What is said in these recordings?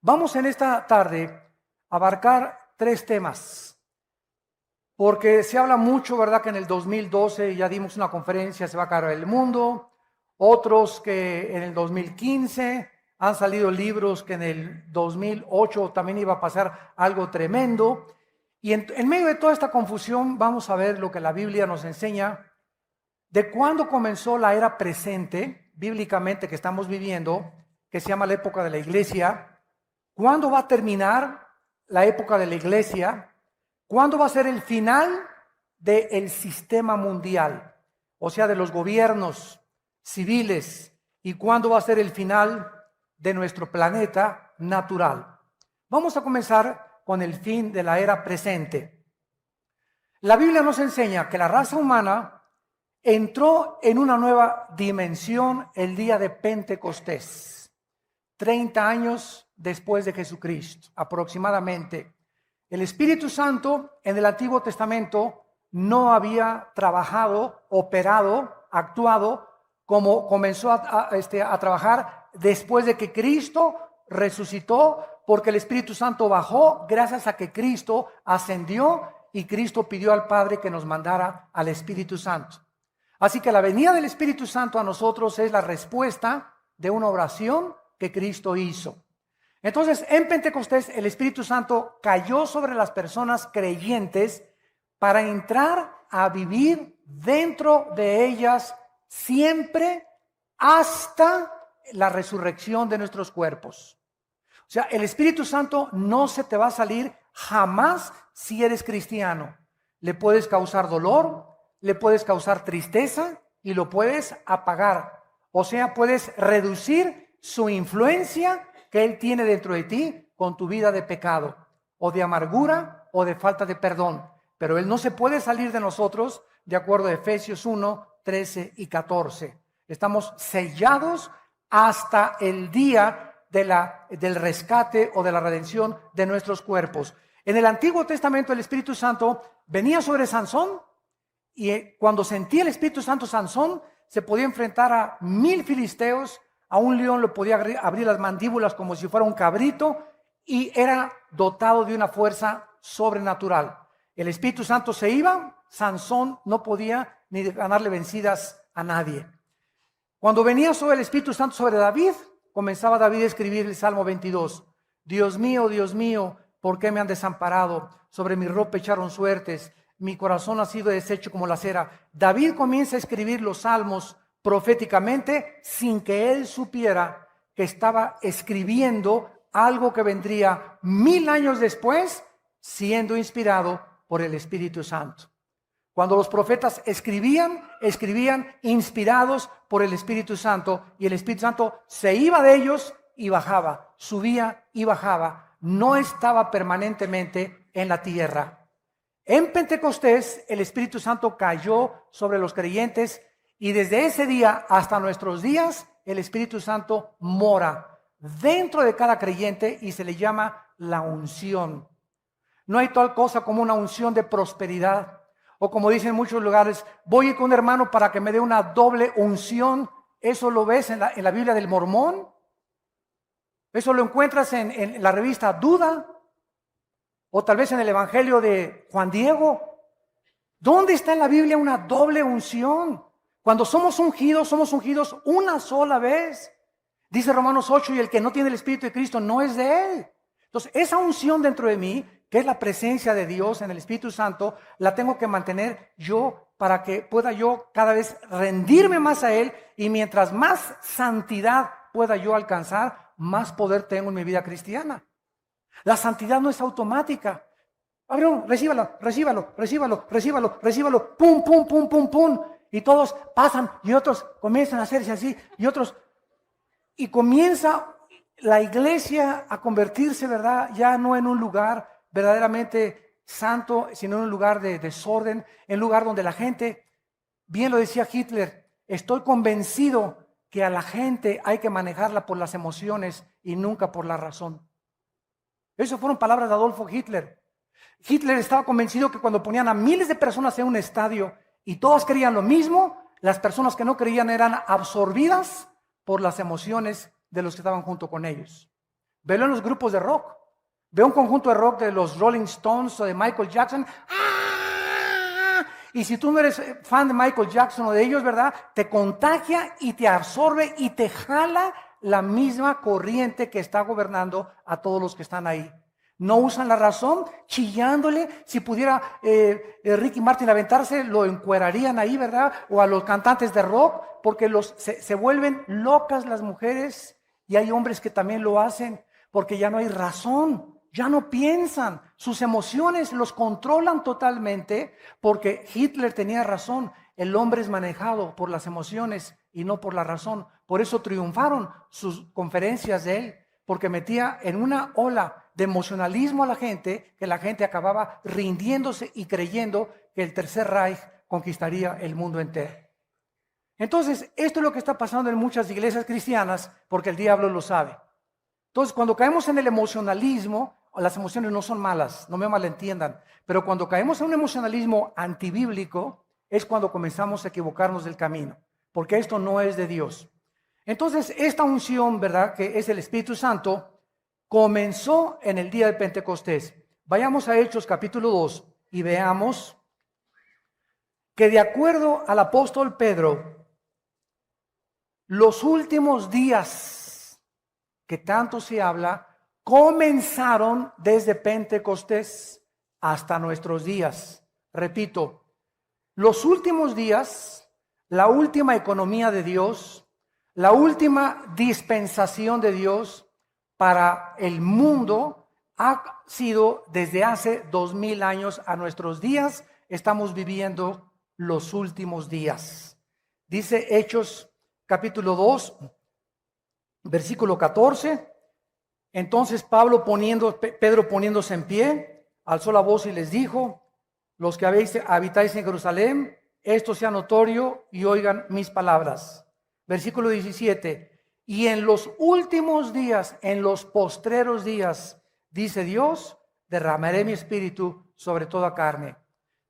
Vamos en esta tarde a abarcar tres temas, porque se habla mucho, ¿verdad?, que en el 2012 ya dimos una conferencia, se va a acabar el mundo, otros que en el 2015 han salido libros que en el 2008 también iba a pasar algo tremendo, y en medio de toda esta confusión vamos a ver lo que la Biblia nos enseña de cuándo comenzó la era presente, bíblicamente, que estamos viviendo, que se llama la época de la iglesia. ¿Cuándo va a terminar la época de la iglesia? ¿Cuándo va a ser el final del sistema mundial? O sea, de los gobiernos civiles. ¿Y cuándo va a ser el final de nuestro planeta natural? Vamos a comenzar con el fin de la era presente. La Biblia nos enseña que la raza humana entró en una nueva dimensión el día de Pentecostés, 30 años después de Jesucristo, aproximadamente. El Espíritu Santo en el Antiguo Testamento no había trabajado, operado, actuado como comenzó a trabajar después de que Cristo resucitó, porque el Espíritu Santo bajó gracias a que Cristo ascendió y Cristo pidió al Padre que nos mandara al Espíritu Santo. Así que la venida del Espíritu Santo a nosotros es la respuesta de una oración que Cristo hizo. Entonces, en Pentecostés el Espíritu Santo cayó sobre las personas creyentes para entrar a vivir dentro de ellas siempre hasta la resurrección de nuestros cuerpos. O sea, el Espíritu Santo no se te va a salir jamás si eres cristiano. Le puedes causar dolor, le puedes causar tristeza y lo puedes apagar. O sea, puedes reducir su influencia que Él tiene dentro de ti con tu vida de pecado, o de amargura, o de falta de perdón. Pero Él no se puede salir de nosotros, de acuerdo a Efesios 1, 13 y 14. Estamos sellados hasta el día del rescate o de la redención de nuestros cuerpos. En el Antiguo Testamento el Espíritu Santo venía sobre Sansón, y cuando sentía el Espíritu Santo Sansón, se podía enfrentar a 1000 filisteos, a un león le podía abrir las mandíbulas como si fuera un cabrito, y era dotado de una fuerza sobrenatural. El Espíritu Santo se iba, Sansón no podía ni ganarle vencidas a nadie. Cuando venía sobre el Espíritu Santo sobre David, comenzaba David a escribir el Salmo 22. Dios mío, ¿por qué me han desamparado? Sobre mi ropa echaron suertes. Mi corazón ha sido deshecho como la cera. David comienza a escribir los salmos proféticamente sin que él supiera que estaba escribiendo algo que vendría 1000 años después, siendo inspirado por el Espíritu Santo. Cuando los profetas escribían inspirados por el Espíritu Santo, y el Espíritu Santo se iba de ellos y bajaba, subía y bajaba, no estaba permanentemente en la tierra. En Pentecostés el Espíritu Santo cayó sobre los creyentes, y desde ese día hasta nuestros días el Espíritu Santo mora dentro de cada creyente y se le llama la unción. No hay tal cosa como una unción de prosperidad, o como dicen en muchos lugares, voy con un hermano para que me dé una doble unción. Eso lo ves en la Biblia del Mormón, eso lo encuentras en la revista Duda, o tal vez en el Evangelio de Juan Diego. ¿Dónde está en la Biblia una doble unción? Cuando somos ungidos una sola vez. Dice Romanos 8, y el que no tiene el Espíritu de Cristo no es de Él. Entonces, esa unción dentro de mí, que es la presencia de Dios en el Espíritu Santo, la tengo que mantener yo para que pueda yo cada vez rendirme más a Él, y mientras más santidad pueda yo alcanzar, más poder tengo en mi vida cristiana. La santidad no es automática. Recíbalo, pum. Y todos pasan y otros comienzan a hacerse así y otros. Y comienza la iglesia a convertirse, ¿verdad?, ya no en un lugar verdaderamente santo, sino en un lugar de desorden, en un lugar donde la gente, bien lo decía Hitler, estoy convencido que a la gente hay que manejarla por las emociones y nunca por la razón. Esas fueron palabras de Adolfo Hitler. Hitler estaba convencido que cuando ponían a miles de personas en un estadio y todas creían lo mismo, las personas que no creían eran absorbidas por las emociones de los que estaban junto con ellos. Velo en los grupos de rock. Ve un conjunto de rock de los Rolling Stones o de Michael Jackson. ¡Ah! Y si tú no eres fan de Michael Jackson o de ellos, ¿verdad? Te contagia y te absorbe y te jala la misma corriente que está gobernando a todos los que están ahí. No usan la razón, chillándole. Si pudiera Ricky Martin aventarse, lo encuerarían ahí, ¿verdad? O a los cantantes de rock, porque se vuelven locas las mujeres, y hay hombres que también lo hacen, porque ya no hay razón, ya no piensan, sus emociones los controlan totalmente, porque Hitler tenía razón, el hombre es manejado por las emociones y no por la razón. Por eso triunfaron sus conferencias de él, porque metía en una ola de emocionalismo a la gente, que la gente acababa rindiéndose y creyendo que el Tercer Reich conquistaría el mundo entero. Entonces, esto es lo que está pasando en muchas iglesias cristianas, porque el diablo lo sabe. Entonces, cuando caemos en el emocionalismo, las emociones no son malas, no me malentiendan, pero cuando caemos en un emocionalismo antibíblico, es cuando comenzamos a equivocarnos del camino, porque esto no es de Dios. Entonces, esta unción, ¿verdad?, que es el Espíritu Santo, comenzó en el día de Pentecostés. Vayamos a Hechos capítulo 2 y veamos que de acuerdo al apóstol Pedro, los últimos días que tanto se habla, comenzaron desde Pentecostés hasta nuestros días. Repito, los últimos días, la última economía de Dios, la última dispensación de Dios para el mundo ha sido desde hace 2000 años a nuestros días. Estamos viviendo los últimos días. Dice Hechos capítulo 2, versículo 14. Entonces Pedro poniéndose en pie, alzó la voz y les dijo: los que habitáis en Jerusalén, esto sea notorio y oigan mis palabras. Versículo 17. Y en los últimos días, en los postreros días, dice Dios, derramaré mi espíritu sobre toda carne.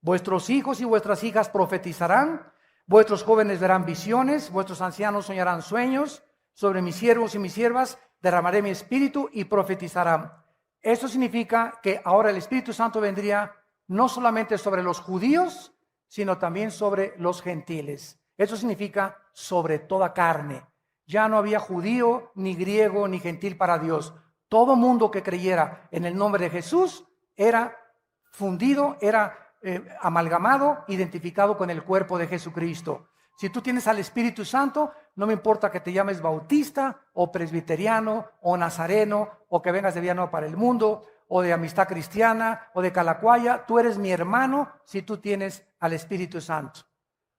Vuestros hijos y vuestras hijas profetizarán, vuestros jóvenes verán visiones, vuestros ancianos soñarán sueños, sobre mis siervos y mis siervas derramaré mi espíritu y profetizarán. Esto significa que ahora el Espíritu Santo vendría no solamente sobre los judíos, sino también sobre los gentiles. Eso significa sobre toda carne. Ya no había judío, ni griego, ni gentil para Dios. Todo mundo que creyera en el nombre de Jesús era fundido, era amalgamado, identificado con el cuerpo de Jesucristo. Si tú tienes al Espíritu Santo, no me importa que te llames bautista, o presbiteriano, o nazareno, o que vengas de Villanueva para el Mundo, o de Amistad Cristiana, o de Calacuaya, tú eres mi hermano si tú tienes al Espíritu Santo.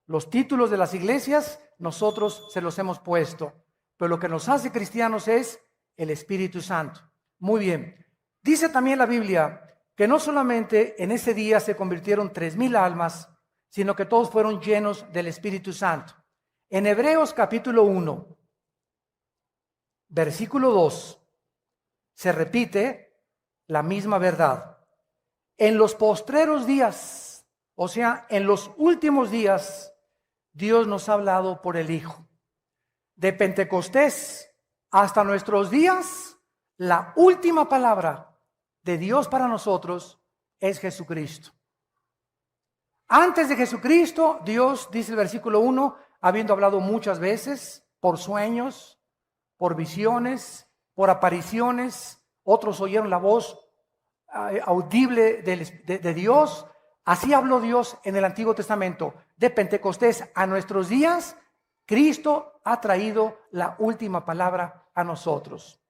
Los títulos de las iglesias nosotros se los hemos puesto, pero lo que nos hace cristianos es el Espíritu Santo. Muy bien. Dice también la Biblia que no solamente en ese día se convirtieron 3000 almas, sino que todos fueron llenos del Espíritu Santo. En Hebreos capítulo 1, versículo 2, se repite la misma verdad. En los postreros días, o sea, en los últimos días, Dios nos ha hablado por el Hijo. De Pentecostés hasta nuestros días, la última palabra de Dios para nosotros es Jesucristo. Antes de Jesucristo, Dios, dice el versículo 1, habiendo hablado muchas veces, por sueños, por visiones, por apariciones, otros oyeron la voz audible de Dios. Así habló Dios en el Antiguo Testamento. De Pentecostés a nuestros días, Cristo ha traído la última palabra a nosotros.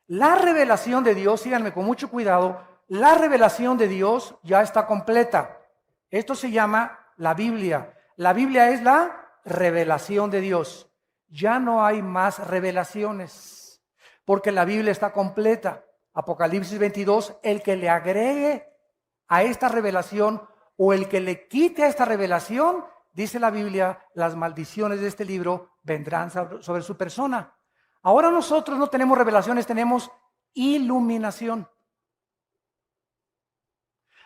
La revelación de Dios, síganme con mucho cuidado, la revelación de Dios ya está completa. Esto se llama la Biblia. La Biblia es la revelación de Dios. Ya no hay más revelaciones, porque la Biblia está completa. Apocalipsis 22, el que le agregue a esta revelación o el que le quite a esta revelación, dice la Biblia, las maldiciones de este libro vendrán sobre su persona. Ahora nosotros no tenemos revelaciones, tenemos iluminación.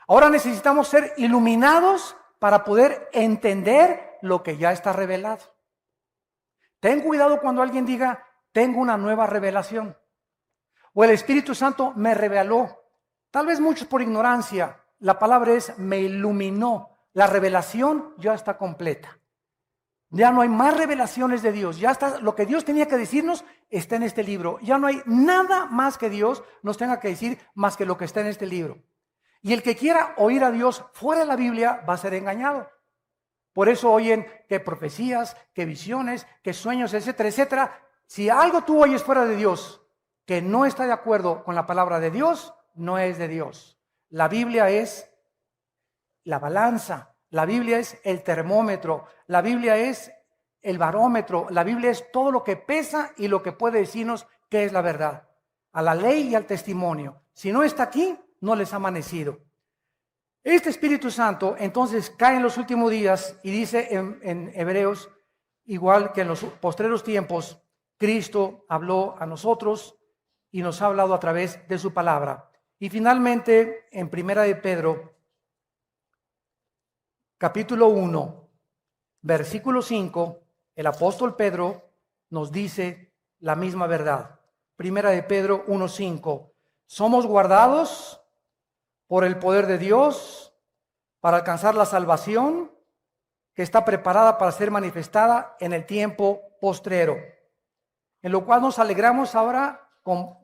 Ahora necesitamos ser iluminados para poder entender lo que ya está revelado. Ten cuidado cuando alguien diga, tengo una nueva revelación. O el Espíritu Santo me reveló. Tal vez muchos por ignorancia. La palabra es me iluminó. La revelación ya está completa. Ya no hay más revelaciones de Dios. Ya está, lo que Dios tenía que decirnos está en este libro. Ya no hay nada más que Dios nos tenga que decir más que lo que está en este libro. Y el que quiera oír a Dios fuera de la Biblia va a ser engañado. Por eso oyen que profecías, que visiones, que sueños, etcétera, etcétera. Si algo tú oyes fuera de Dios que no está de acuerdo con la palabra de Dios, no es de Dios. La Biblia es la balanza. La Biblia es el termómetro, la Biblia es el barómetro, la Biblia es todo lo que pesa y lo que puede decirnos qué es la verdad. A la ley y al testimonio. Si no está aquí, no les ha amanecido. Este Espíritu Santo entonces cae en los últimos días y dice en Hebreos, igual que en los postreros tiempos, Cristo habló a nosotros y nos ha hablado a través de su palabra. Y finalmente, en Primera de Pedro, capítulo 1, versículo 5, el apóstol Pedro nos dice la misma verdad. Primera de Pedro 1:5. Somos guardados por el poder de Dios para alcanzar la salvación que está preparada para ser manifestada en el tiempo postrero, en lo cual nos alegramos ahora con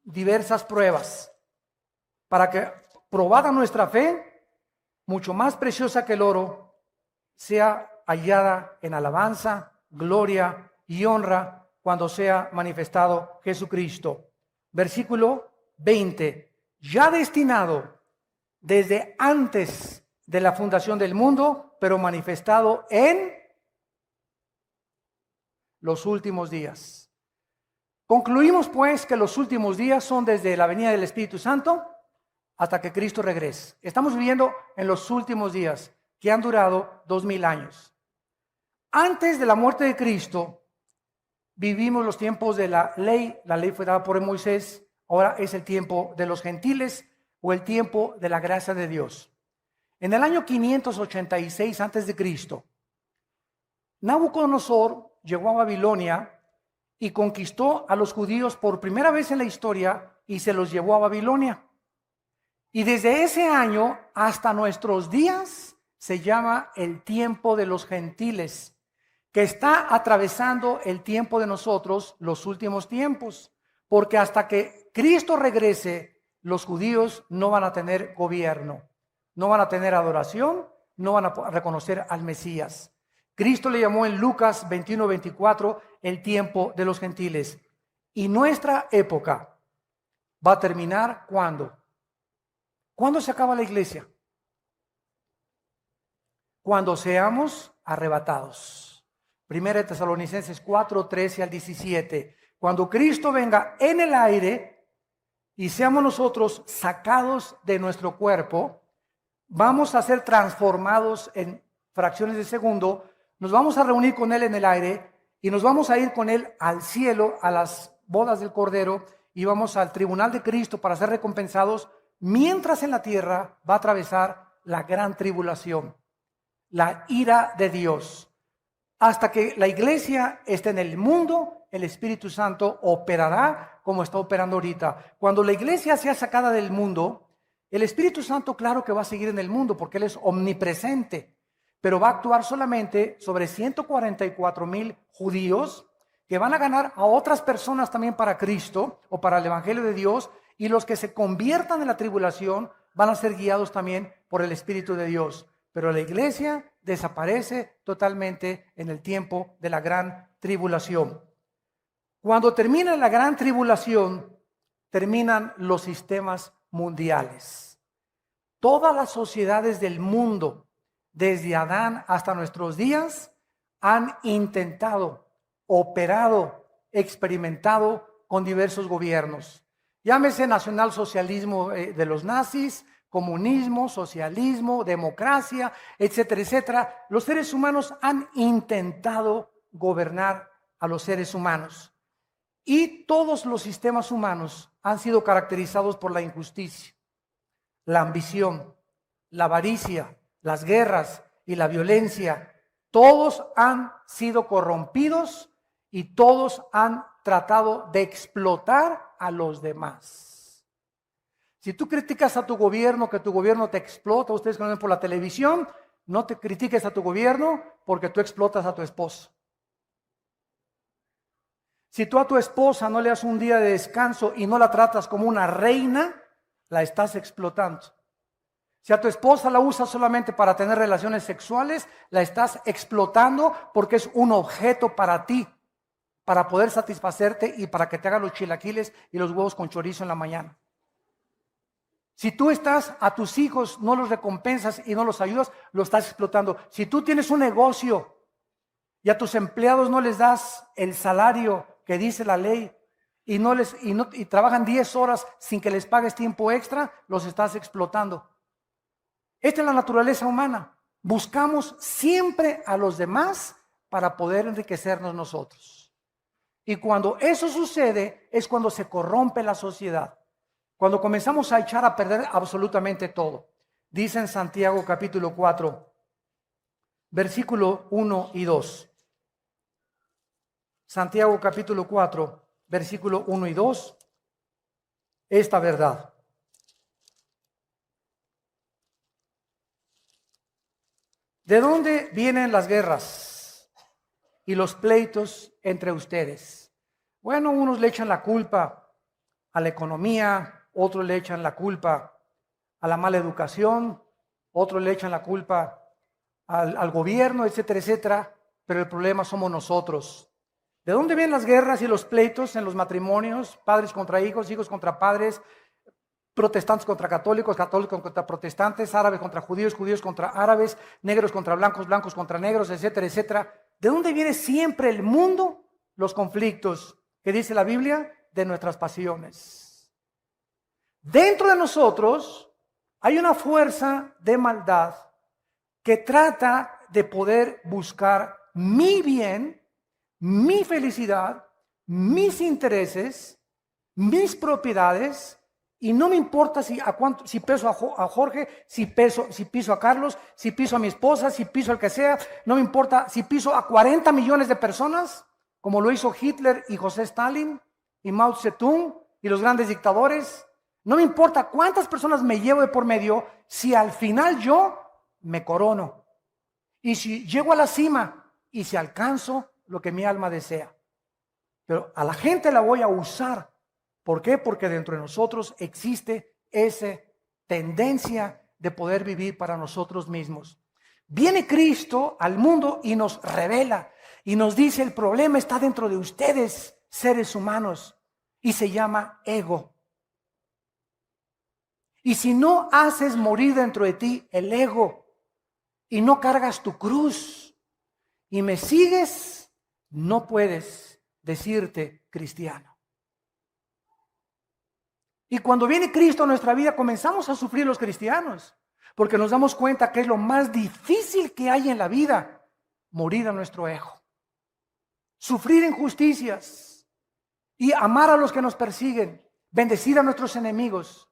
diversas pruebas, para que, probada nuestra fe, mucho más preciosa que el oro, sea hallada en alabanza, gloria y honra cuando sea manifestado Jesucristo. Versículo 20. Ya destinado desde antes de la fundación del mundo, pero manifestado en los últimos días. Concluimos pues que los últimos días son desde la venida del Espíritu Santo hasta que Cristo regrese. Estamos viviendo en los últimos días que han durado 2000 años. Antes de la muerte de Cristo, vivimos los tiempos de la ley. La ley fue dada por Moisés. Ahora es el tiempo de los gentiles o el tiempo de la gracia de Dios. En el año 586 antes de Cristo, Nabucodonosor llegó a Babilonia y conquistó a los judíos por primera vez en la historia y se los llevó a Babilonia. Y desde ese año hasta nuestros días se llama el tiempo de los gentiles, que está atravesando el tiempo de nosotros, los últimos tiempos, porque hasta que Cristo regrese, los judíos no van a tener gobierno, no van a tener adoración, no van a reconocer al Mesías. Cristo le llamó en Lucas 21:24 el tiempo de los gentiles. Y nuestra época va a terminar ¿cuándo? ¿Cuándo se acaba la iglesia? Cuando seamos arrebatados. Primera de Tesalonicenses 4:13-17. Cuando Cristo venga en el aire y seamos nosotros sacados de nuestro cuerpo, vamos a ser transformados en fracciones de segundo, nos vamos a reunir con Él en el aire y nos vamos a ir con Él al cielo, a las bodas del Cordero, y vamos al tribunal de Cristo para ser recompensados, mientras en la tierra va a atravesar la gran tribulación, la ira de Dios. Hasta que la iglesia esté en el mundo, el Espíritu Santo operará como está operando ahorita. Cuando la iglesia sea sacada del mundo, el Espíritu Santo claro que va a seguir en el mundo porque Él es omnipresente, pero va a actuar solamente sobre 144,000 judíos que van a ganar a otras personas también para Cristo o para el Evangelio de Dios, y los que se conviertan en la tribulación van a ser guiados también por el Espíritu de Dios. Pero la iglesia desaparece totalmente en el tiempo de la gran tribulación. Cuando termina la gran tribulación, terminan los sistemas mundiales. Todas las sociedades del mundo, desde Adán hasta nuestros días, han intentado, operado, experimentado con diversos gobiernos. Llámese nacionalsocialismo de los nazis, comunismo, socialismo, democracia, etcétera, etcétera. Los seres humanos han intentado gobernar a los seres humanos. Y todos los sistemas humanos han sido caracterizados por la injusticia, la ambición, la avaricia, las guerras y la violencia. Todos han sido corrompidos y todos han tratado de explotar buscar a los demás. Si tú criticas a tu gobierno, que tu gobierno te explota, ustedes que lo ven por la televisión, no te critiques a tu gobierno porque tú explotas a tu esposa. Si tú a tu esposa no le das un día de descanso y no la tratas como una reina, la estás explotando. Si a tu esposa la usas solamente para tener relaciones sexuales, la estás explotando porque es un objeto para ti, para poder satisfacerte y para que te haga los chilaquiles y los huevos con chorizo en la mañana. Si tú a tus hijos no los recompensas y no los ayudas, lo estás explotando. Si tú tienes un negocio y a tus empleados no les das el salario que dice la ley y trabajan 10 horas sin que les pagues tiempo extra, los estás explotando. Esta es la naturaleza humana. Buscamos siempre a los demás para poder enriquecernos nosotros. Y cuando eso sucede es cuando se corrompe la sociedad. Cuando comenzamos a echar a perder absolutamente todo. Dice en Santiago capítulo 4, versículo 1 y 2. Santiago capítulo 4, versículo 1 y 2. Esta verdad. ¿De dónde vienen las guerras y los pleitos entre ustedes? Bueno, unos le echan la culpa a la economía, otros le echan la culpa a la mala educación, otros le echan la culpa al gobierno, etcétera, etcétera, pero el problema somos nosotros. ¿De dónde vienen las guerras y los pleitos en los matrimonios? Padres contra hijos, hijos contra padres, protestantes contra católicos, católicos contra protestantes, árabes contra judíos, judíos contra árabes, negros contra blancos, blancos contra negros, etcétera, etcétera. ¿De dónde viene siempre el mundo? Los conflictos, que dice la Biblia, de nuestras pasiones. Dentro de nosotros hay una fuerza de maldad que trata de poder buscar mi bien, mi felicidad, mis intereses, mis propiedades. Y no me importa si piso a Jorge, si piso a Carlos, si piso a mi esposa, si piso al que sea. No me importa si piso a 40 millones de personas, como lo hizo Hitler y José Stalin y Mao Zedong y los grandes dictadores. No me importa cuántas personas me llevo de por medio, si al final yo me corono. Y si llego a la cima y si alcanzo lo que mi alma desea. Pero a la gente la voy a usar. ¿Por qué? Porque dentro de nosotros existe esa tendencia de poder vivir para nosotros mismos. Viene Cristo al mundo y nos revela y nos dice: el problema está dentro de ustedes, seres humanos, y se llama ego. Y si no haces morir dentro de ti el ego y no cargas tu cruz y me sigues, no puedes decirte cristiano. Y cuando viene Cristo a nuestra vida, comenzamos a sufrir los cristianos, porque nos damos cuenta que es lo más difícil que hay en la vida: morir a nuestro ego, sufrir injusticias y amar a los que nos persiguen, bendecir a nuestros enemigos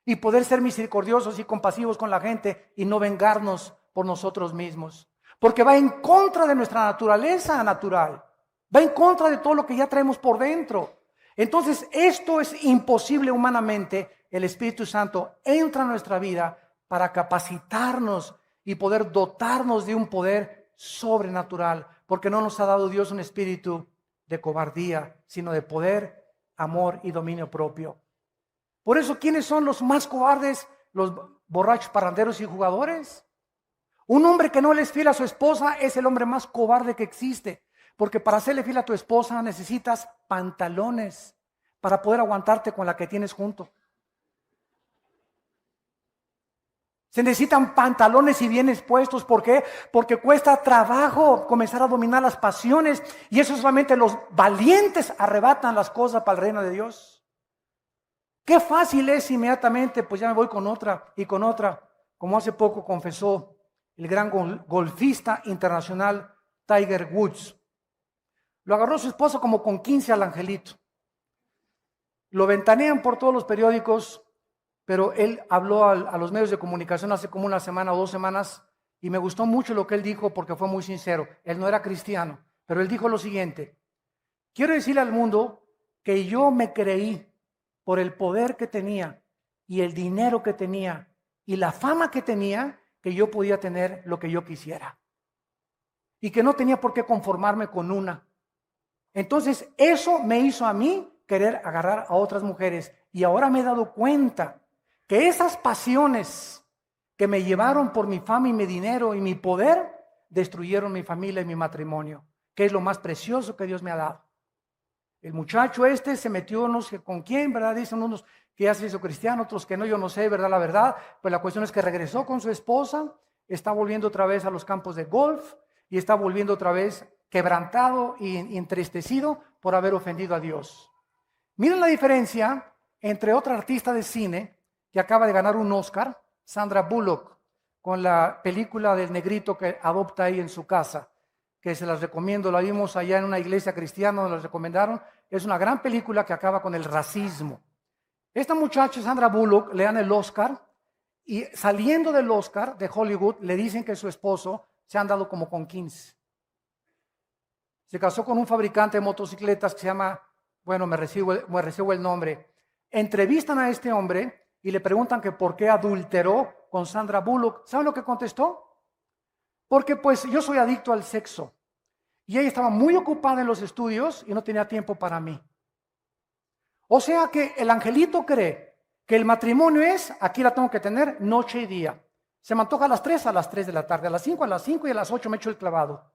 y poder ser misericordiosos y compasivos con la gente y no vengarnos por nosotros mismos, porque va en contra de nuestra naturaleza natural, va en contra de todo lo que ya traemos por dentro. Entonces, esto es imposible humanamente. El Espíritu Santo entra en nuestra vida para capacitarnos y poder dotarnos de un poder sobrenatural, porque no nos ha dado Dios un espíritu de cobardía, sino de poder, amor y dominio propio. Por eso, ¿quiénes son los más cobardes? Los borrachos, parranderos y jugadores. Un hombre que no le es fiel a su esposa es el hombre más cobarde que existe. Porque para serle fiel a tu esposa necesitas pantalones para poder aguantarte con la que tienes junto. Se necesitan pantalones y bien expuestos. ¿Por qué? Porque cuesta trabajo comenzar a dominar las pasiones. Y eso solamente los valientes arrebatan las cosas para el reino de Dios. Qué fácil es inmediatamente, pues ya me voy con otra y con otra. Como hace poco confesó el gran golfista internacional Tiger Woods. Lo agarró su esposa como con 15 al angelito. Lo ventanean por todos los periódicos, pero él habló a los medios de comunicación hace como una semana o 2 semanas y me gustó mucho lo que él dijo porque fue muy sincero. Él no era cristiano, pero él dijo lo siguiente: quiero decirle al mundo que yo me creí por el poder que tenía y el dinero que tenía y la fama que tenía, que yo podía tener lo que yo quisiera. Y que no tenía por qué conformarme con una. Entonces, eso me hizo a mí querer agarrar a otras mujeres. Y ahora me he dado cuenta que esas pasiones que me llevaron por mi fama y mi dinero y mi poder, destruyeron mi familia y mi matrimonio, que es lo más precioso que Dios me ha dado. El muchacho se metió, no sé con quién, ¿verdad? Dicen unos que ya se hizo cristiano, otros que no, yo no sé, ¿verdad? La verdad, pues la cuestión es que regresó con su esposa, está volviendo otra vez a los campos de golf y está volviendo otra vez quebrantado y entristecido por haber ofendido a Dios. Miren la diferencia entre otra artista de cine que acaba de ganar un Oscar, Sandra Bullock, con la película del negrito que adopta ahí en su casa, que se las recomiendo, la vimos allá en una iglesia cristiana, nos la recomendaron. Es una gran película que acaba con el racismo. Esta muchacha, Sandra Bullock, le dan el Oscar y saliendo del Oscar de Hollywood le dicen que su esposo se ha andado como con 15. Se casó con un fabricante de motocicletas que se llama, bueno, me recibo el nombre. Entrevistan a este hombre y le preguntan que por qué adulteró con Sandra Bullock. ¿Saben lo que contestó? Porque pues yo soy adicto al sexo. Y ella estaba muy ocupada en los estudios y no tenía tiempo para mí. O sea que el angelito cree que el matrimonio es, aquí la tengo que tener noche y día. Se me antoja a las 3 de la tarde, a las 5 y a las 8 me echo el clavado.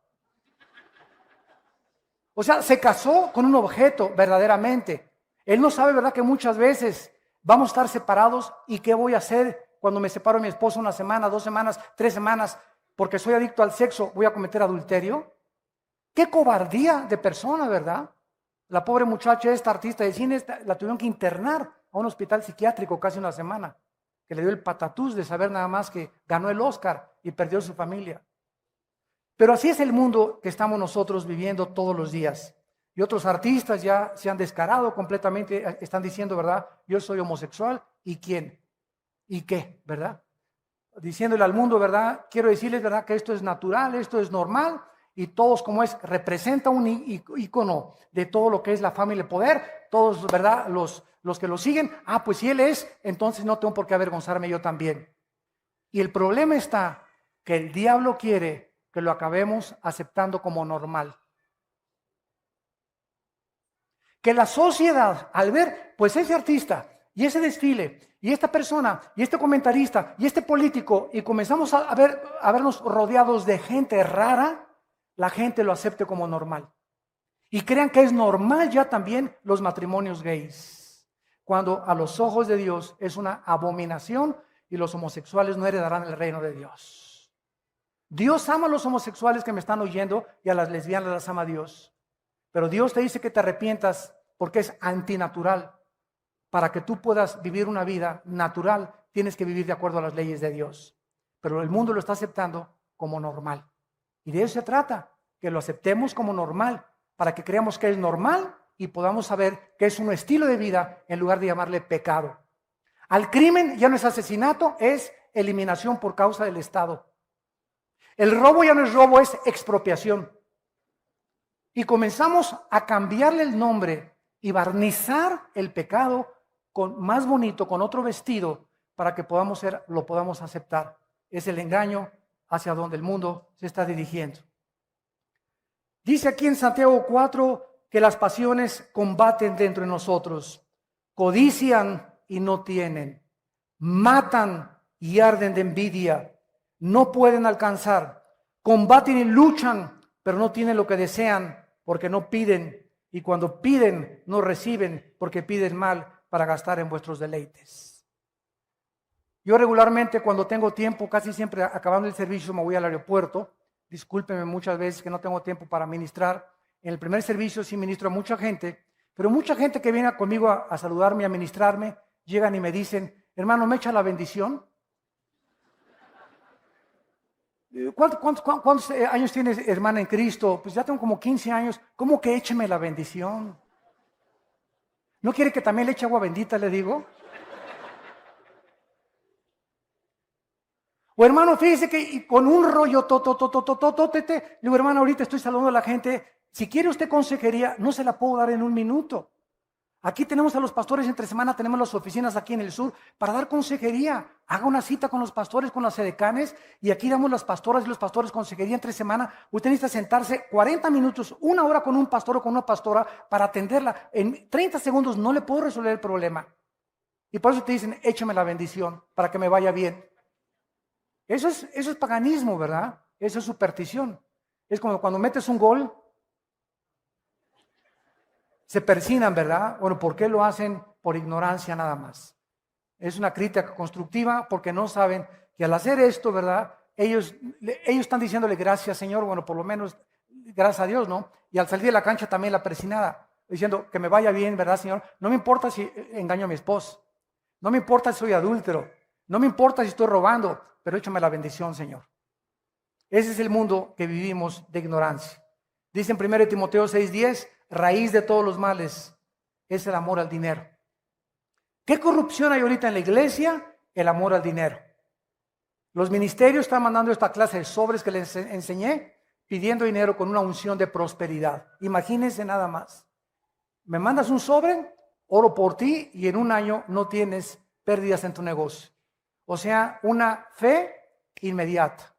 O sea, se casó con un objeto verdaderamente. Él no sabe, ¿verdad?, que muchas veces vamos a estar separados y qué voy a hacer cuando me separo de mi esposo 1 semana, 2 semanas, 3 semanas, porque soy adicto al sexo, voy a cometer adulterio. Qué cobardía de persona, ¿verdad? La pobre muchacha, esta artista de cine, la tuvieron que internar a un hospital psiquiátrico casi 1 semana, que le dio el patatús de saber nada más que ganó el Oscar y perdió su familia. Pero así es el mundo que estamos nosotros viviendo todos los días. Y otros artistas ya se han descarado completamente, están diciendo, ¿verdad? Yo soy homosexual, ¿y quién? ¿Y qué? ¿Verdad? Diciéndole al mundo, ¿verdad? Quiero decirles, ¿verdad?, que esto es natural, esto es normal, y todos como es, representa un ícono de todo lo que es la fama y el poder, todos, ¿verdad?, los que lo siguen, pues si él es, entonces no tengo por qué avergonzarme yo también. Y el problema está que el diablo quiere que lo acabemos aceptando como normal. Que la sociedad, al ver, pues ese artista, y ese desfile, y esta persona, y este comentarista, y este político, y comenzamos a vernos rodeados de gente rara, la gente lo acepte como normal. Y crean que es normal ya también los matrimonios gays, cuando a los ojos de Dios es una abominación y los homosexuales no heredarán el reino de Dios. Dios ama a los homosexuales que me están oyendo y a las lesbianas las ama Dios. Pero Dios te dice que te arrepientas porque es antinatural. Para que tú puedas vivir una vida natural, tienes que vivir de acuerdo a las leyes de Dios. Pero el mundo lo está aceptando como normal. Y de eso se trata, que lo aceptemos como normal, para que creamos que es normal y podamos saber que es un estilo de vida en lugar de llamarle pecado. Al crimen ya no es asesinato, es eliminación por causa del Estado. El robo ya no es robo, es expropiación. Y comenzamos a cambiarle el nombre y barnizar el pecado más bonito, con otro vestido, para que lo podamos aceptar. Es el engaño hacia donde el mundo se está dirigiendo. Dice aquí en Santiago 4 que las pasiones combaten dentro de nosotros, codician y no tienen, matan y arden de envidia, no pueden alcanzar, combaten y luchan, pero no tienen lo que desean porque no piden, y cuando piden no reciben porque piden mal para gastar en vuestros deleites. Yo regularmente cuando tengo tiempo, casi siempre acabando el servicio me voy al aeropuerto. Discúlpenme muchas veces que no tengo tiempo para ministrar. En el primer servicio sí ministro a mucha gente, pero mucha gente que viene conmigo a saludarme, a ministrarme, llegan y me dicen, hermano, ¿me echa la bendición? ¿Cuántos años tienes, hermana, en Cristo? Pues ya tengo como 15 años. ¿Cómo que écheme la bendición? ¿No quiere que también le eche agua bendita, le digo? O hermano, fíjese que con un rollo le digo, hermano, ahorita estoy saludando a la gente. Si quiere usted consejería, no se la puedo dar en 1 minuto. Aquí tenemos a los pastores entre semana, tenemos las oficinas aquí en el sur para dar consejería. Haga una cita con los pastores, con las edecanes, y aquí damos las pastoras y los pastores consejería entre semana. Usted necesita sentarse 40 minutos, una hora con un pastor o con una pastora para atenderla. En 30 segundos no le puedo resolver el problema. Y por eso te dicen, échame la bendición para que me vaya bien. Eso es paganismo, ¿verdad? Eso es superstición. Es como cuando metes un gol, se persignan, ¿verdad? Bueno, ¿por qué lo hacen? Por ignorancia nada más. Es una crítica constructiva porque no saben que al hacer esto, ¿verdad? Ellos están diciéndole gracias, Señor, bueno, por lo menos gracias a Dios, ¿no? Y al salir de la cancha también la persinada, diciendo que me vaya bien, ¿verdad, Señor? No me importa si engaño a mi esposo, no me importa si soy adúltero, no me importa si estoy robando, pero échame la bendición, Señor. Ese es el mundo que vivimos de ignorancia. Dice en 1 Timoteo 6:10, raíz de todos los males es el amor al dinero. ¿Qué corrupción hay ahorita en la iglesia? El amor al dinero. Los ministerios están mandando esta clase de sobres que les enseñé, pidiendo dinero con una unción de prosperidad. Imagínense nada más. Me mandas un sobre, oro por ti y en un año no tienes pérdidas en tu negocio. O sea, una fe inmediata.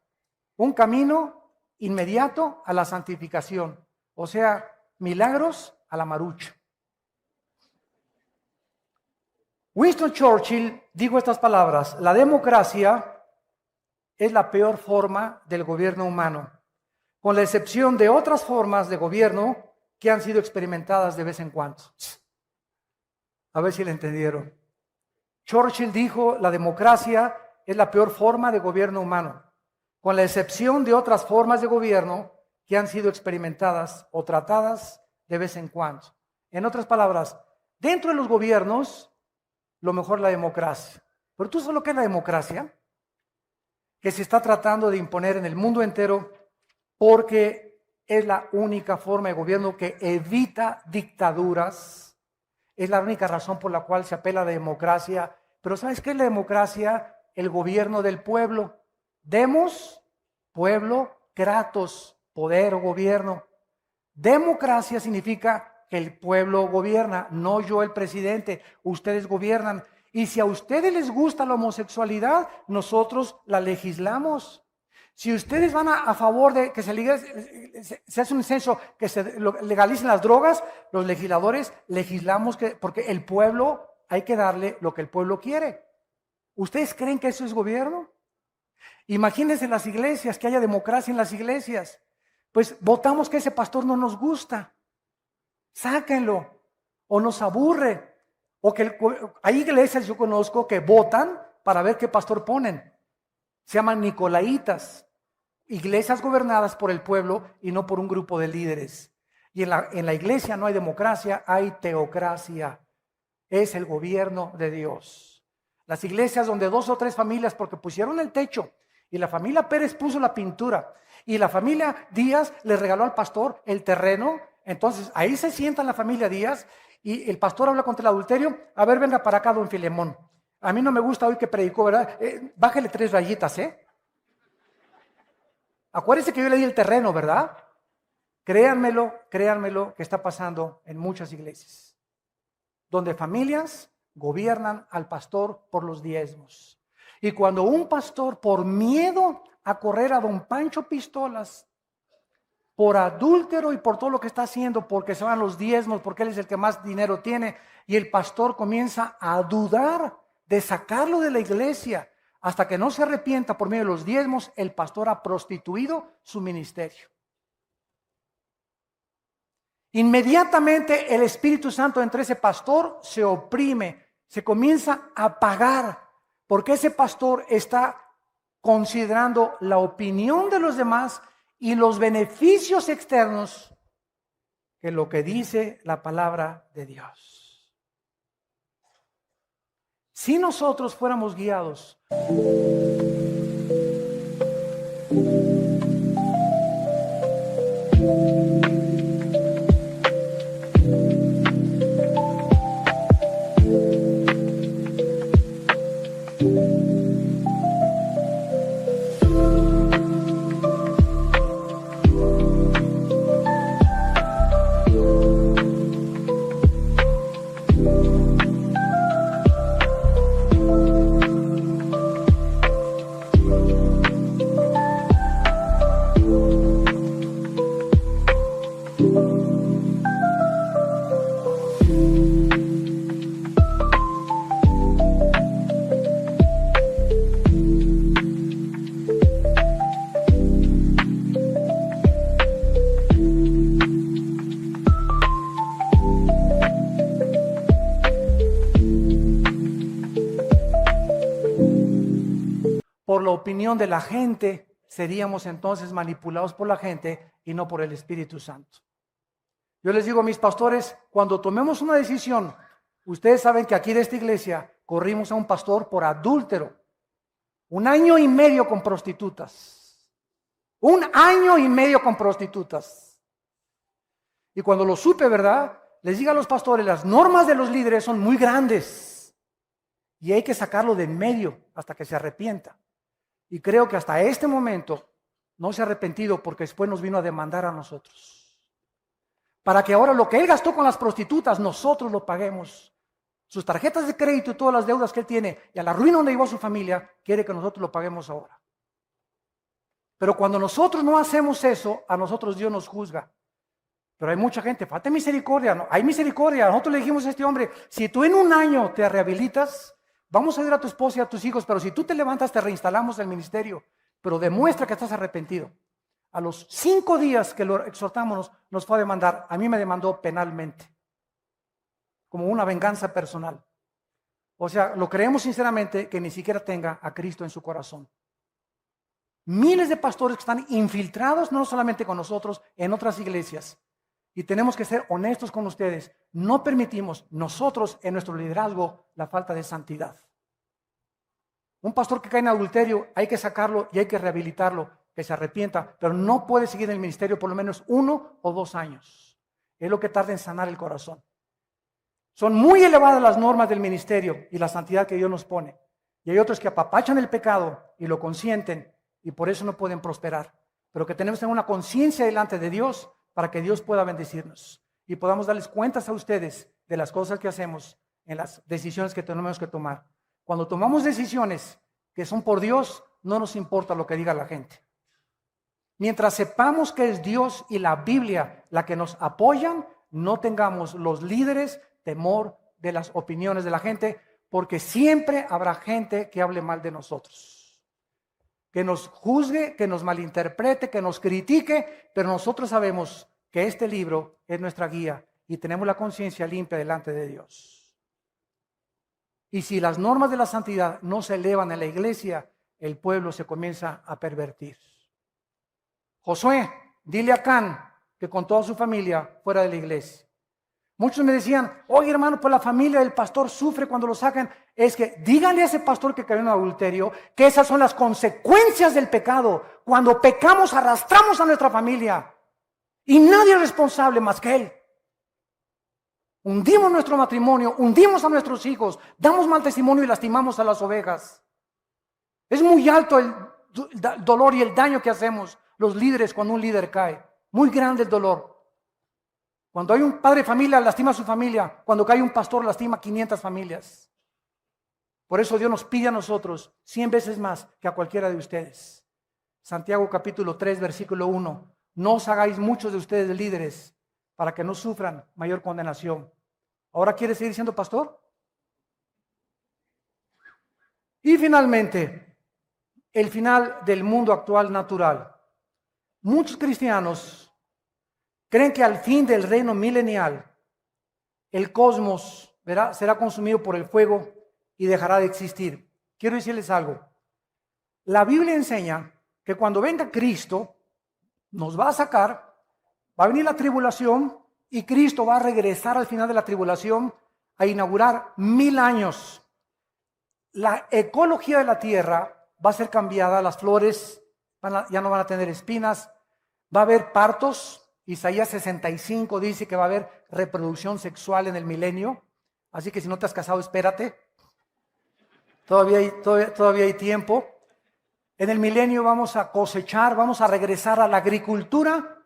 Un camino inmediato a la santificación. O sea, milagros a la marucha. Winston Churchill dijo estas palabras: la democracia es la peor forma del gobierno humano, con la excepción de otras formas de gobierno que han sido experimentadas de vez en cuando. A ver si le entendieron. Churchill dijo: la democracia es la peor forma de gobierno humano, con la excepción de otras formas de gobierno que han sido experimentadas o tratadas de vez en cuando. En otras palabras, dentro de los gobiernos, lo mejor es la democracia. Pero ¿tú sabes lo que es la democracia? Que se está tratando de imponer en el mundo entero porque es la única forma de gobierno que evita dictaduras. Es la única razón por la cual se apela a la democracia. Pero ¿sabes qué es la democracia? El gobierno del pueblo. Demos, pueblo, kratos, poder o gobierno. Democracia significa que el pueblo gobierna, no yo el presidente, ustedes gobiernan. Y si a ustedes les gusta la homosexualidad, nosotros la legislamos. Si ustedes van a favor de que se hace un censo, que se legalicen las drogas, los legisladores legislamos porque el pueblo hay que darle lo que el pueblo quiere. ¿Ustedes creen que eso es gobierno? Imagínense en las iglesias, que haya democracia en las iglesias. Pues votamos que ese pastor no nos gusta. Sáquenlo. O nos aburre. O que hay iglesias, yo conozco, que votan para ver qué pastor ponen. Se llaman nicolaitas. Iglesias gobernadas por el pueblo y no por un grupo de líderes. Y en la iglesia no hay democracia, hay teocracia. Es el gobierno de Dios. Las iglesias donde 2 o 3 familias, porque pusieron el techo, y la familia Pérez puso la pintura, y la familia Díaz le regaló al pastor el terreno, entonces ahí se sienta la familia Díaz, y el pastor habla contra el adulterio. A ver, venga para acá, don Filemón. A mí no me gusta hoy que predicó, ¿verdad? Bájale 3 rayitas, Acuérdense que yo le di el terreno, ¿verdad? Créanmelo, que está pasando en muchas iglesias, donde familias gobiernan al pastor por los diezmos. Y cuando un pastor, por miedo a correr a don Pancho Pistolas, por adúltero y por todo lo que está haciendo, porque se van los diezmos, porque él es el que más dinero tiene, y el pastor comienza a dudar de sacarlo de la iglesia, hasta que no se arrepienta por medio de los diezmos, el pastor ha prostituido su ministerio. Inmediatamente el Espíritu Santo entre ese pastor se oprime, se comienza a apagar, porque ese pastor está considerando la opinión de los demás y los beneficios externos que lo que dice la palabra de Dios. Si nosotros fuéramos guiados por la opinión de la gente, seríamos entonces manipulados por la gente y no por el Espíritu Santo. Yo les digo a mis pastores, cuando tomemos una decisión, ustedes saben que aquí de esta iglesia corrimos a un pastor por adúltero. 1 año y medio con prostitutas. 1 año y medio con prostitutas. Y cuando lo supe, ¿verdad? Les digo a los pastores, las normas de los líderes son muy grandes. Y hay que sacarlo de en medio hasta que se arrepienta. Y creo que hasta este momento no se ha arrepentido porque después nos vino a demandar a nosotros. Para que ahora lo que él gastó con las prostitutas, nosotros lo paguemos. Sus tarjetas de crédito y todas las deudas que él tiene y a la ruina donde llevó a su familia, quiere que nosotros lo paguemos ahora. Pero cuando nosotros no hacemos eso, a nosotros Dios nos juzga. Pero hay mucha gente, falta misericordia, no, hay misericordia. Nosotros le dijimos a este hombre, si tú en 1 año te rehabilitas, vamos a ayudar a tu esposa y a tus hijos, pero si tú te levantas, te reinstalamos el ministerio, pero demuestra que estás arrepentido. A los 5 días que lo exhortamos, nos fue a demandar. A mí me demandó penalmente, como una venganza personal. O sea, lo creemos sinceramente que ni siquiera tenga a Cristo en su corazón. Miles de pastores que están infiltrados, no solamente con nosotros, en otras iglesias. Y tenemos que ser honestos con ustedes. No permitimos nosotros en nuestro liderazgo la falta de santidad. Un pastor que cae en adulterio hay que sacarlo y hay que rehabilitarlo, que se arrepienta, pero no puede seguir en el ministerio por lo menos 1 o 2 años. Es lo que tarda en sanar el corazón. Son muy elevadas las normas del ministerio y la santidad que Dios nos pone. Y hay otros que apapachan el pecado y lo consienten y por eso no pueden prosperar. Pero que tenemos que tener una conciencia delante de Dios para que Dios pueda bendecirnos y podamos darles cuentas a ustedes de las cosas que hacemos en las decisiones que tenemos que tomar. Cuando tomamos decisiones que son por Dios, no nos importa lo que diga la gente. Mientras sepamos que es Dios y la Biblia la que nos apoyan, no tengamos los líderes temor de las opiniones de la gente, porque siempre habrá gente que hable mal de nosotros, que nos juzgue, que nos malinterprete, que nos critique, pero nosotros sabemos que este libro es nuestra guía y tenemos la conciencia limpia delante de Dios. Y si las normas de la santidad no se elevan en la iglesia, el pueblo se comienza a pervertir. Josué, dile a Acán que con toda su familia fuera de la iglesia. Muchos me decían, oye hermano, pues la familia del pastor sufre cuando lo sacan. Es que díganle a ese pastor que cayó en adulterio que esas son las consecuencias del pecado. Cuando pecamos arrastramos a nuestra familia y nadie es responsable más que él. Hundimos nuestro matrimonio, hundimos a nuestros hijos, damos mal testimonio y lastimamos a las ovejas. Es muy alto el dolor y el daño que hacemos los líderes cuando un líder cae. Muy grande el dolor. Cuando hay un padre de familia, lastima a su familia. Cuando cae un pastor, lastima a 500 familias. Por eso Dios nos pide a nosotros 100 veces más que a cualquiera de ustedes. Santiago capítulo 3, versículo 1. No os hagáis muchos de ustedes líderes para que no sufran mayor condenación. ¿Ahora quiere seguir siendo pastor? Y finalmente, el final del mundo actual natural. Muchos cristianos creen que al fin del reino milenial, el cosmos será consumido por el fuego y dejará de existir. Quiero decirles algo. La Biblia enseña que cuando venga Cristo, nos va a sacar, va a venir la tribulación y Cristo va a regresar al final de la tribulación a inaugurar 1000 años. La ecología de la tierra va a ser cambiada, las flores ya no van a tener espinas, va a haber partos. Isaías 65 dice que va a haber reproducción sexual en el milenio. Así que si no te has casado, espérate. Todavía hay tiempo. En el milenio vamos a cosechar, vamos a regresar a la agricultura.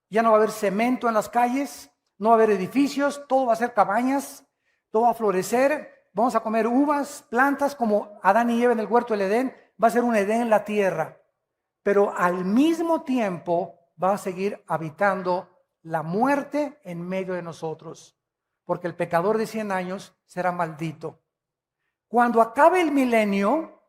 Ya no va a haber cemento en las calles, no va a haber edificios, todo va a ser cabañas, todo va a florecer. Vamos a comer uvas, plantas como Adán y Eva en el huerto del Edén. Va a ser un Edén en la tierra. Pero al mismo tiempo va a seguir habitando la muerte en medio de nosotros, porque el pecador de 100 años será maldito. Cuando acabe el milenio,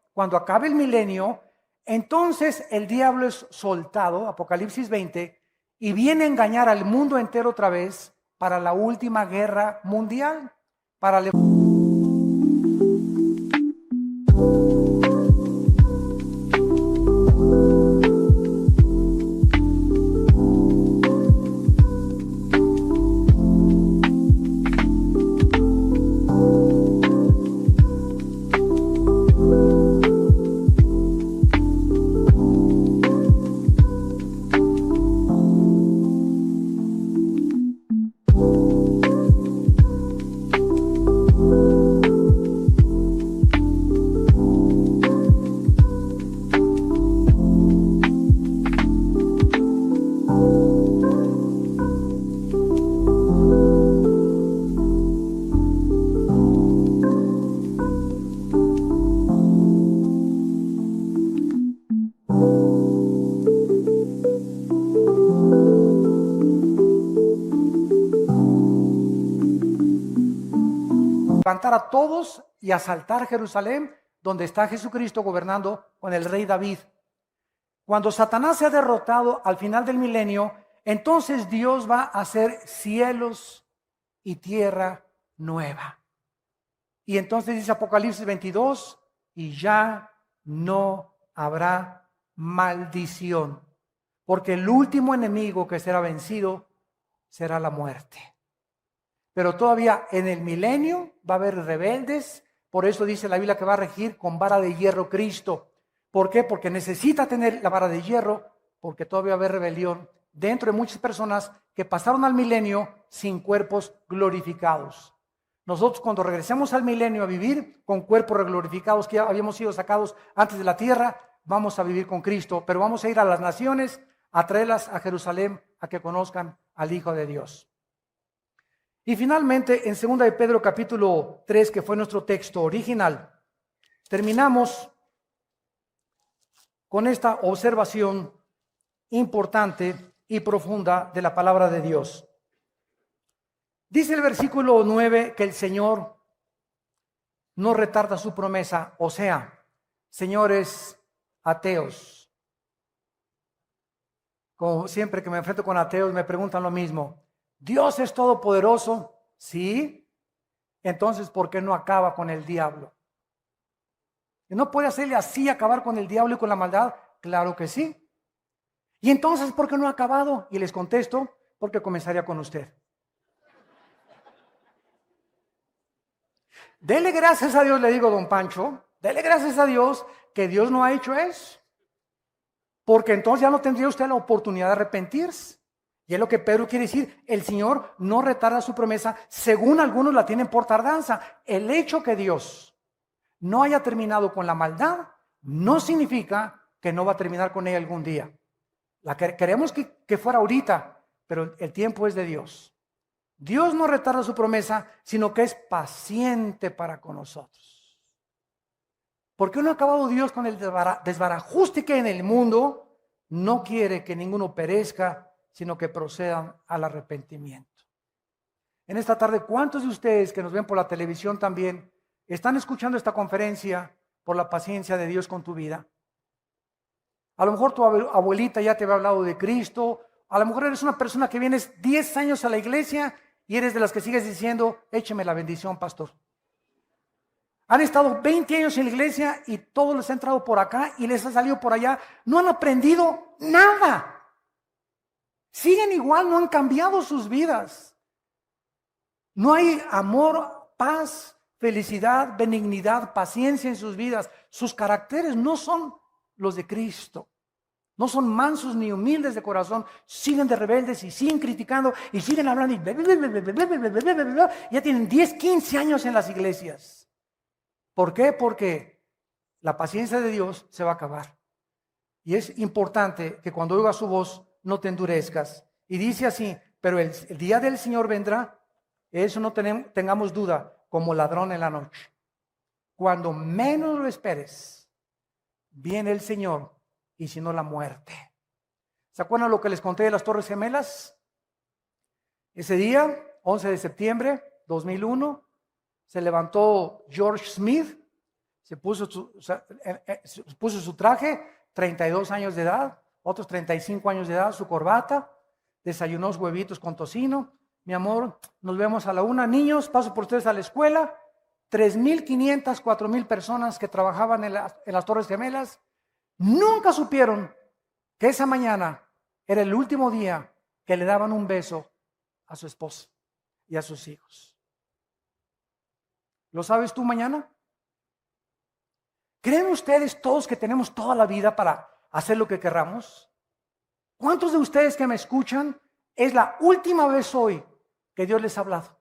entonces el diablo es soltado, Apocalipsis 20, y viene a engañar al mundo entero otra vez para la última guerra mundial, para a todos y asaltar Jerusalén, donde está Jesucristo gobernando con el rey David. Cuando Satanás sea derrotado al final del milenio, entonces Dios va a hacer cielos y tierra nueva. Y entonces dice Apocalipsis 22, y ya no habrá maldición, porque el último enemigo que será vencido será la muerte. Pero todavía en el milenio va a haber rebeldes. Por eso dice la Biblia que va a regir con vara de hierro Cristo. ¿Por qué? Porque necesita tener la vara de hierro, porque todavía va a haber rebelión dentro de muchas personas que pasaron al milenio sin cuerpos glorificados. Nosotros cuando regresemos al milenio a vivir con cuerpos glorificados que ya habíamos sido sacados antes de la tierra, vamos a vivir con Cristo, pero vamos a ir a las naciones a traerlas a Jerusalén a que conozcan al Hijo de Dios. Y finalmente, en 2 de Pedro capítulo 3, que fue nuestro texto original, terminamos con esta observación importante y profunda de la palabra de Dios. Dice el versículo 9 que el Señor no retarda su promesa, o sea, señores ateos. Como siempre que me enfrento con ateos me preguntan lo mismo. ¿Dios es todopoderoso? Sí. Entonces, ¿por qué no acaba con el diablo? ¿Y no puede hacerle así, acabar con el diablo y con la maldad? Claro que sí. ¿Y entonces por qué no ha acabado? Y les contesto, porque comenzaría con usted. Dele gracias a Dios, le digo, don Pancho, dele gracias a Dios que Dios no ha hecho eso. Porque entonces ya no tendría usted la oportunidad de arrepentirse. Y es lo que Pedro quiere decir, el Señor no retarda su promesa, según algunos la tienen por tardanza. El hecho que Dios no haya terminado con la maldad, no significa que no va a terminar con ella algún día. Queremos que fuera ahorita, pero el tiempo es de Dios. Dios no retarda su promesa, sino que es paciente para con nosotros. ¿Por qué no ha acabado Dios con el desbarajuste que hay en el mundo? No quiere que ninguno perezca, sino que procedan al arrepentimiento. En esta tarde, ¿cuántos de ustedes que nos ven por la televisión también están escuchando esta conferencia por la paciencia de Dios con tu vida? A lo mejor tu abuelita ya te había hablado de Cristo. A lo mejor eres una persona que vienes 10 años a la iglesia y eres de las que sigues diciendo, écheme la bendición, pastor. Han estado 20 años en la iglesia y todos les ha entrado por acá y les ha salido por allá. No han aprendido nada. Siguen igual, no han cambiado sus vidas. No hay amor, paz, felicidad, benignidad, paciencia en sus vidas. Sus caracteres no son los de Cristo. No son mansos ni humildes de corazón. Siguen de rebeldes y siguen criticando y siguen hablando. Y ya tienen 10, 15 años en las iglesias. ¿Por qué? Porque la paciencia de Dios se va a acabar. Y es importante que cuando oigas su voz no te endurezcas. Y dice así, pero el día del Señor vendrá, eso no tengamos duda, como ladrón en la noche. Cuando menos lo esperes, viene el Señor y si no la muerte. ¿Se acuerdan lo que les conté de las Torres Gemelas? Ese día, 11 de septiembre 2001, se levantó George Smith, se puso su traje, 32 años de edad, otros 35 años de edad, su corbata, desayunó huevitos con tocino. Mi amor, nos vemos a la 1. Niños, paso por ustedes a la escuela. 3,500, 4,000 personas que trabajaban en las Torres Gemelas, nunca supieron que esa mañana era el último día que le daban un beso a su esposa y a sus hijos. ¿Lo sabes tú mañana? ¿Creen ustedes todos que tenemos toda la vida para hacer lo que querramos? ¿Cuántos de ustedes que me escuchan es la última vez hoy que Dios les ha hablado?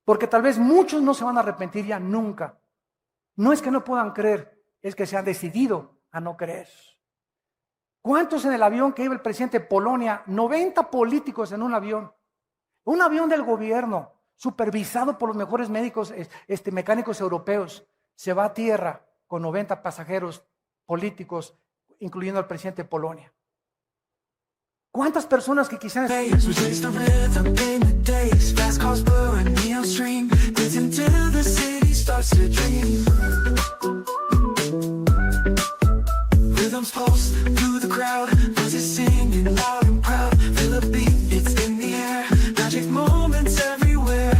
Porque tal vez muchos no se van a arrepentir ya nunca. No es que no puedan creer, es que se han decidido a no creer. ¿Cuántos en el avión que iba el presidente de Polonia? 90 políticos en un avión del gobierno, supervisado por los mejores médicos, mecánicos europeos. Se va a tierra con 90 pasajeros políticos, incluyendo al presidente de Polonia. ¿Cuántas personas que quisieran... Listen to the starts to dream. Rhythms pulse through the crowd, voices singing loud and proud. Feel a beat, it's in the air, magic moments everywhere.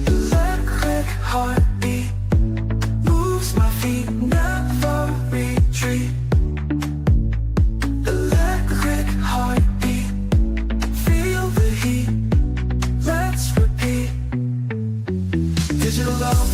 Electric heartbeat moves my feet, never retreat. Electric heartbeat, feel the heat, let's repeat. Digital love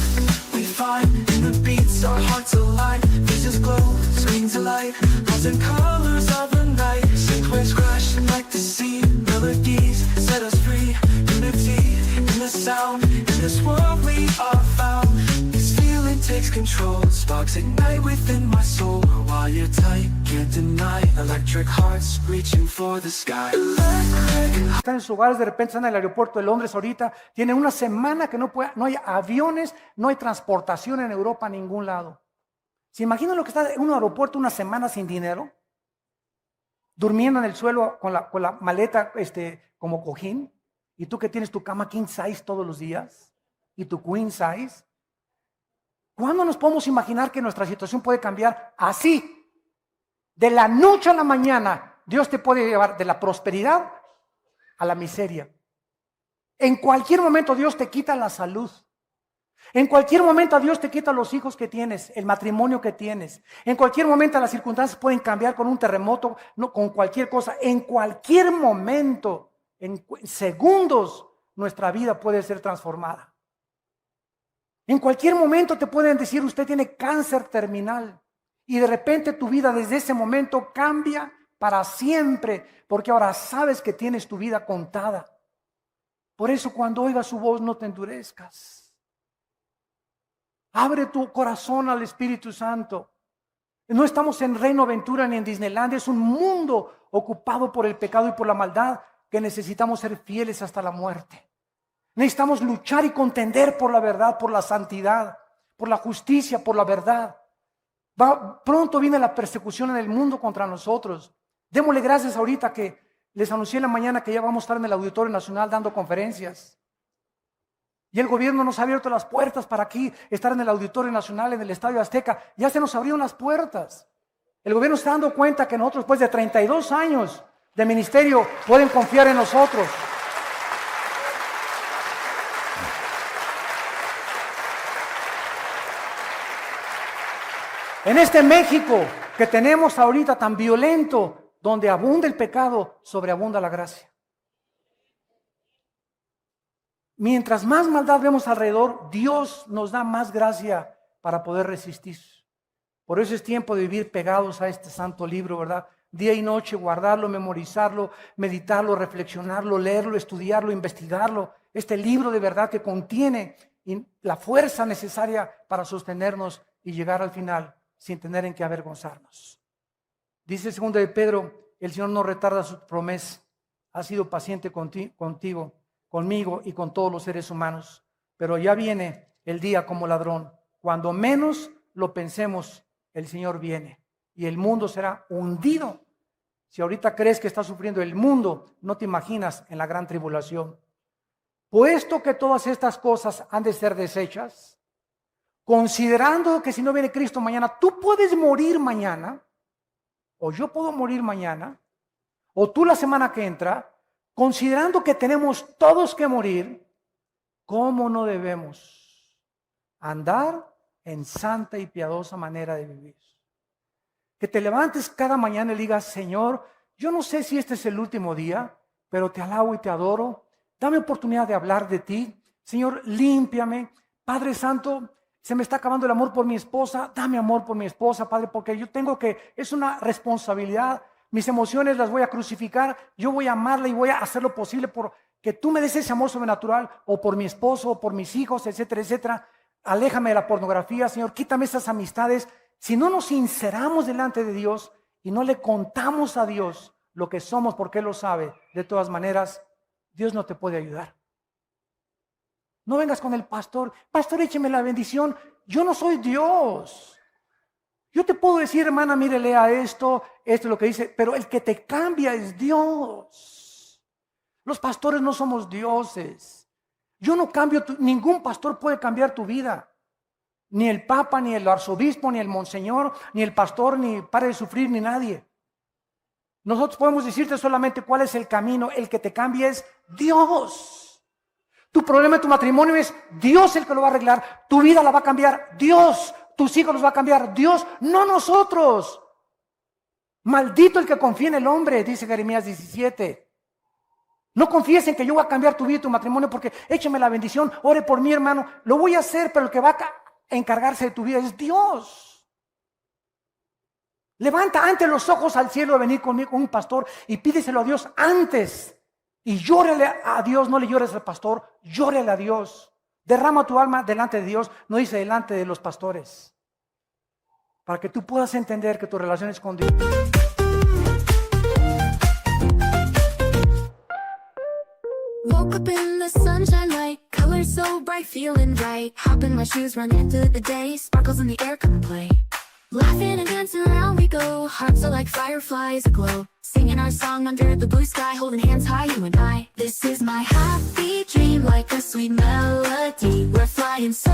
we find in the beats, our hearts align. Visions glow, screens alight, lost in colors of the night. Sync waves crash like the sea, melodies set us free. Unity in the sound, in this world we are found. This feeling takes control, sparks ignite within my soul. While you're tight, can't deny. Electric hearts reaching for the sky. Electric. Están en sus hogares, de repente están en el aeropuerto de Londres ahorita, tienen una semana que no hay aviones, no hay transportación en Europa a ningún lado. ¿Se imaginan lo que está en un aeropuerto una semana sin dinero? Durmiendo en el suelo con la maleta como cojín, y tú que tienes tu cama king size todos los días, y tu queen size. ¿Cuándo nos podemos imaginar que nuestra situación puede cambiar así? De la noche a la mañana, Dios te puede llevar de la prosperidad a la miseria. En cualquier momento Dios te quita la salud. En cualquier momento Dios te quita los hijos que tienes, el matrimonio que tienes. En cualquier momento las circunstancias pueden cambiar con un terremoto, no, con cualquier cosa. En cualquier momento, en segundos, nuestra vida puede ser transformada. En cualquier momento te pueden decir, usted tiene cáncer terminal. Y de repente tu vida desde ese momento cambia para siempre, porque ahora sabes que tienes tu vida contada. Por eso cuando oigas su voz no te endurezcas. Abre tu corazón al Espíritu Santo. No estamos en Reino Aventura ni en Disneylandia, es un mundo ocupado por el pecado y por la maldad que necesitamos ser fieles hasta la muerte. Necesitamos luchar y contender por la verdad, por la santidad, por la justicia, por la verdad. Pronto viene la persecución en el mundo contra nosotros. Démosle gracias ahorita que les anuncié en la mañana que ya vamos a estar en el Auditorio Nacional dando conferencias. Y el gobierno nos ha abierto las puertas para aquí estar en el Auditorio Nacional, en el Estadio Azteca. Ya se nos abrieron las puertas. El gobierno está dando cuenta que nosotros, después de 32 años de ministerio, pueden confiar en nosotros. En este México que tenemos ahorita tan violento, donde abunda el pecado, sobreabunda la gracia. Mientras más maldad vemos alrededor, Dios nos da más gracia para poder resistir. Por eso es tiempo de vivir pegados a este santo libro, ¿verdad? Día y noche, guardarlo, memorizarlo, meditarlo, reflexionarlo, leerlo, estudiarlo, investigarlo. Este libro de verdad que contiene la fuerza necesaria para sostenernos y llegar al final sin tener en qué avergonzarnos. Dice 2 de Pedro, el Señor no retarda su promesa, ha sido paciente contigo, conmigo y con todos los seres humanos. Pero ya viene el día como ladrón. Cuando menos lo pensemos, el Señor viene y el mundo será hundido. Si ahorita crees que está sufriendo el mundo, no te imaginas en la gran tribulación. Puesto que todas estas cosas han de ser deshechas, considerando que si no viene Cristo mañana, tú puedes morir mañana, o yo puedo morir mañana, o tú la semana que entra, considerando que tenemos todos que morir, ¿cómo no debemos andar en santa y piadosa manera de vivir? Que te levantes cada mañana y digas, Señor, yo no sé si este es el último día, pero te alabo y te adoro. Dame oportunidad de hablar de ti. Señor, límpiame. Padre Santo, se me está acabando el amor por mi esposa. Dame amor por mi esposa, Padre, porque yo es una responsabilidad. Mis emociones las voy a crucificar. Yo voy a amarla y voy a hacer lo posible por que tú me des ese amor sobrenatural, o por mi esposo, o por mis hijos, etcétera, etcétera. Aléjame de la pornografía, Señor. Quítame esas amistades. Si no nos sinceramos delante de Dios y no le contamos a Dios lo que somos porque Él lo sabe, de todas maneras, Dios no te puede ayudar. No vengas con el pastor, écheme la bendición. Yo no soy Dios. Yo te puedo decir, hermana, mire, lea esto es lo que dice, pero el que te cambia es Dios. Los pastores no somos dioses. Yo no cambio, ningún pastor puede cambiar tu vida. Ni el papa, ni el arzobispo, ni el monseñor, ni el pastor, ni pare de sufrir, ni nadie. Nosotros podemos decirte solamente cuál es el camino. El que te cambia es Dios. Tu problema en tu matrimonio es Dios el que lo va a arreglar. Tu vida la va a cambiar Dios. Tus hijos los va a cambiar Dios, no nosotros. Maldito el que confía en el hombre, dice Jeremías 17. No confíes en que yo voy a cambiar tu vida y tu matrimonio porque écheme la bendición, ore por mí, hermano. Lo voy a hacer, pero el que va a encargarse de tu vida es Dios. Levanta antes los ojos al cielo de venir conmigo con un pastor y pídeselo a Dios antes. Y llórale a Dios, no le llores al pastor, llórale a Dios. Derrama tu alma delante de Dios, no dice delante de los pastores. Para que tú puedas entender que tu relación es con Dios. Woke up in the sunshine light, colors so bright, feeling right. Hop in my shoes, run into the day, sparkles in the air, come play. Laughing and dancing around we go, hearts are like fireflies aglow. Singing our song under the blue sky, holding hands high, you and I. This is my happy dream, like a sweet melody. We're flying so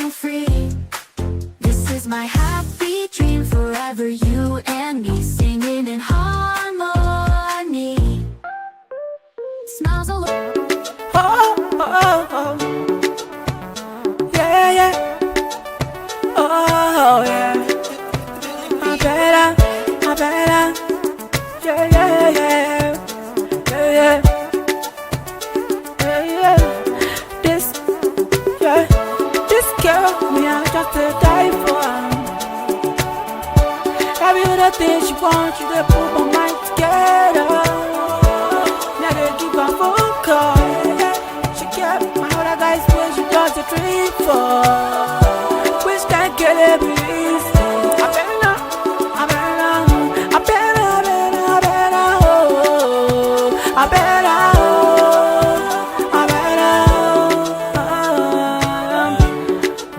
free. This is my happy dream, forever you and me, singing in harmony. Smiles all over. Oh, oh, oh. Yeah, yeah. Oh, yeah. I better. Yeah, yeah, yeah. Yeah, yeah. Yeah, yeah. This girl, me, I just to die for her. Every other thing she wants, you to put my mind together. Now they keep her phone call. She kept my other guys when she does the 3-4. Which can't get it, please. I better, oh. I better, oh.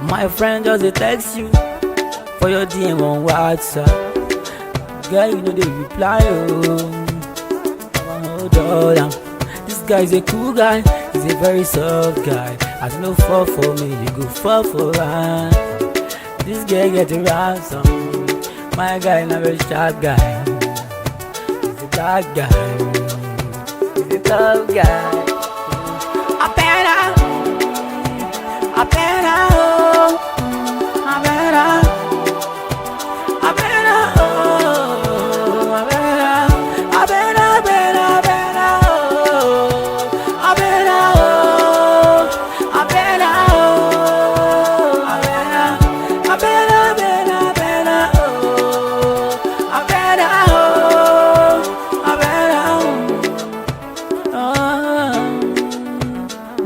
My friend just a text you for your DM on WhatsApp. Girl, you know they reply, oh. Hold on. This guy's a cool guy, he's a very soft guy. As no fall for me, you go fall for her. This girl get a ransom. My guy not a sharp guy. He's a dark guy. He's a tough guy. I better, oh. I better, oh.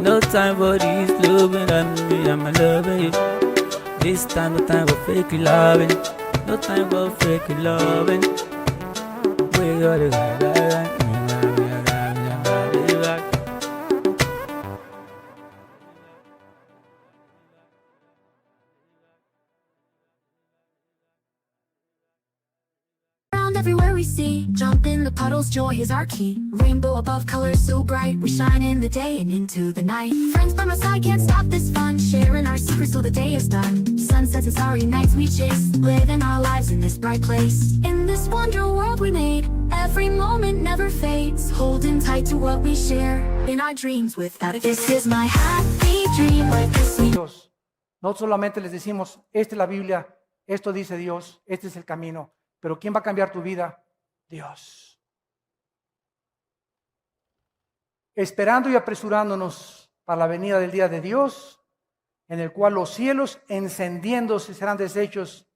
No time for these loving and me, I'm loving you. This time, no time for fake loving. No time for fake loving. We gotta go. Everywhere we see, jump in the puddles, joy is our key. Rainbow above, colors so bright, we shine in the day and into the night. Friends by my side, can't stop this fun, sharing our secrets till the day is done. Sunsets and starry nights we chase, living our lives in this bright place. In this wonder world we made, every moment never fades, holding tight to what we share in our dreams without it. This is my happy dream, like a sweet. Dios. No solamente les decimos, esta es la Biblia, esto dice Dios, este es el camino. Pero ¿quién va a cambiar tu vida? Dios. Esperando y apresurándonos para la venida del día de Dios, en el cual los cielos encendiéndose serán deshechos,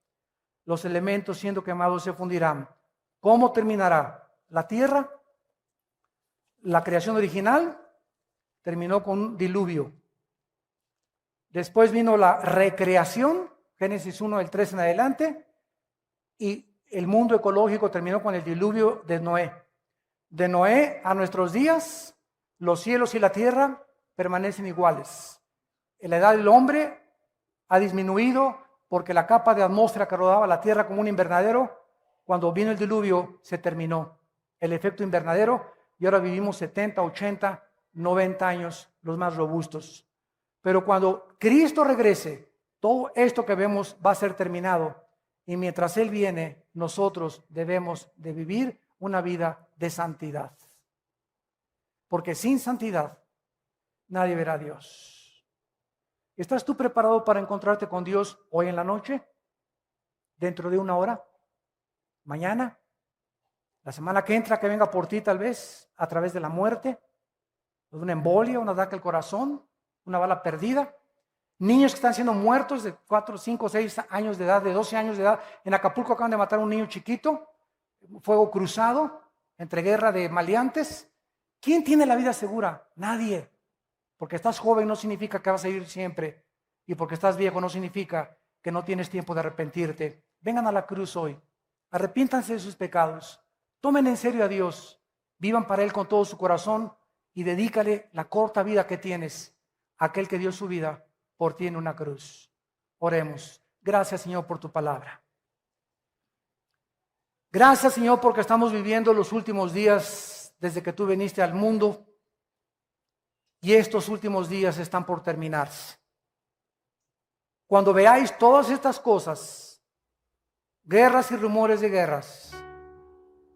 los elementos siendo quemados se fundirán. ¿Cómo terminará? La tierra, la creación original, terminó con un diluvio. Después vino la recreación, Génesis 1, del 3 en adelante, y el mundo ecológico terminó con el diluvio de Noé. De Noé a nuestros días, los cielos y la tierra permanecen iguales. La edad del hombre ha disminuido porque la capa de atmósfera que rodeaba la tierra como un invernadero, cuando vino el diluvio, se terminó. El efecto invernadero, y ahora vivimos 70, 80, 90 años, los más robustos. Pero cuando Cristo regrese, Todo esto que vemos va a ser terminado. Y mientras Él viene, nosotros debemos de vivir una vida de santidad. Porque sin santidad nadie verá a Dios. ¿Estás tú preparado para encontrarte con Dios hoy en la noche? ¿Dentro de una hora? ¿Mañana? ¿La semana que entra, que venga por ti tal vez a través de la muerte? ¿De una embolia, un ataque al corazón? ¿Una bala perdida? Niños que están siendo muertos de 4, 5, 6 años de edad, de 12 años de edad. En Acapulco acaban de matar a un niño chiquito. Fuego cruzado, entre guerra de maleantes. ¿Quién tiene la vida segura? Nadie. Porque estás joven no significa que vas a ir siempre. Y porque estás viejo no significa que no tienes tiempo de arrepentirte. Vengan a la cruz hoy. Arrepiéntanse de sus pecados. Tomen en serio a Dios. Vivan para Él con todo su corazón. Y dedícale la corta vida que tienes a aquel que dio su vida por ti en una cruz. Oremos. Gracias, Señor, por tu palabra. Gracias, Señor, porque estamos viviendo los últimos días desde que tú viniste al mundo. Y estos últimos días están por terminarse. Cuando veáis todas estas cosas, guerras y rumores de guerras,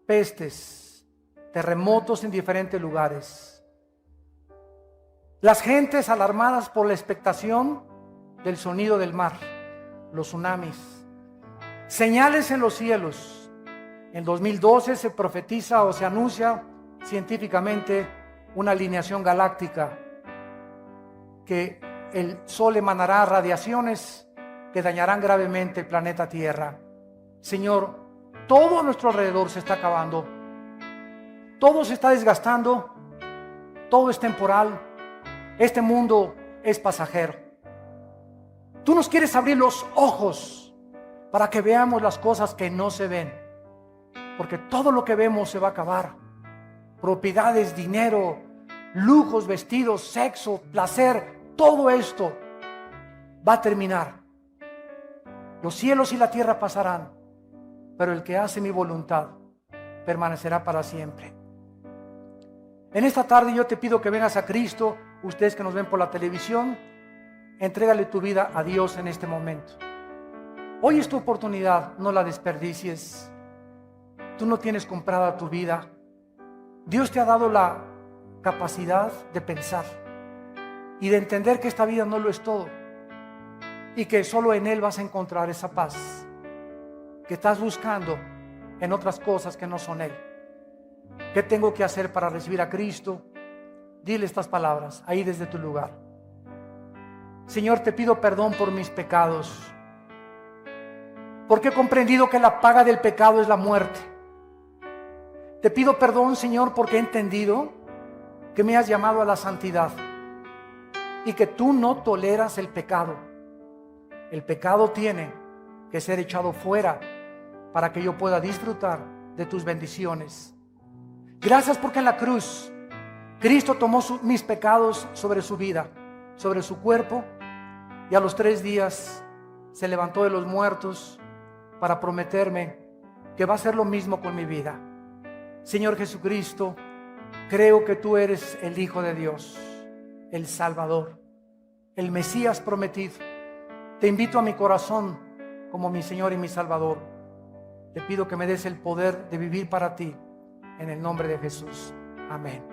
pestes, terremotos en diferentes lugares, las gentes alarmadas por la expectación del sonido del mar, los tsunamis, señales en los cielos. En 2012 se profetiza o se anuncia científicamente una alineación galáctica, que el Sol emanará radiaciones que dañarán gravemente el planeta Tierra. Señor, todo a nuestro alrededor se está acabando, todo se está desgastando, todo es temporal. Este mundo es pasajero. Tú nos quieres abrir los ojos para que veamos las cosas que no se ven, porque todo lo que vemos se va a acabar. Propiedades, dinero, lujos, vestidos, sexo, placer, todo esto va a terminar. Los cielos y la tierra pasarán, pero el que hace mi voluntad permanecerá para siempre. En esta tarde yo te pido que vengas a Cristo. Ustedes que nos ven por la televisión, entrégale tu vida a Dios en este momento. Hoy es tu oportunidad, no la desperdicies. Tú no tienes comprada tu vida. Dios te ha dado la capacidad de pensar y de entender que esta vida no lo es todo, y que solo en Él vas a encontrar esa paz que estás buscando en otras cosas que no son Él. ¿Qué tengo que hacer para recibir a Cristo? Dile estas palabras ahí desde tu lugar. Señor, te pido perdón por mis pecados, porque he comprendido que la paga del pecado es la muerte. Te pido perdón, Señor, porque he entendido que me has llamado a la santidad y que tú no toleras el pecado. El pecado tiene que ser echado fuera para que yo pueda disfrutar de tus bendiciones. Gracias porque en la cruz Cristo tomó mis pecados sobre su vida, sobre su cuerpo, y a los 3 días se levantó de los muertos para prometerme que va a hacer lo mismo con mi vida. Señor Jesucristo, creo que tú eres el Hijo de Dios, el Salvador, el Mesías prometido. Te invito a mi corazón como mi Señor y mi Salvador. Te pido que me des el poder de vivir para ti, en el nombre de Jesús. Amén.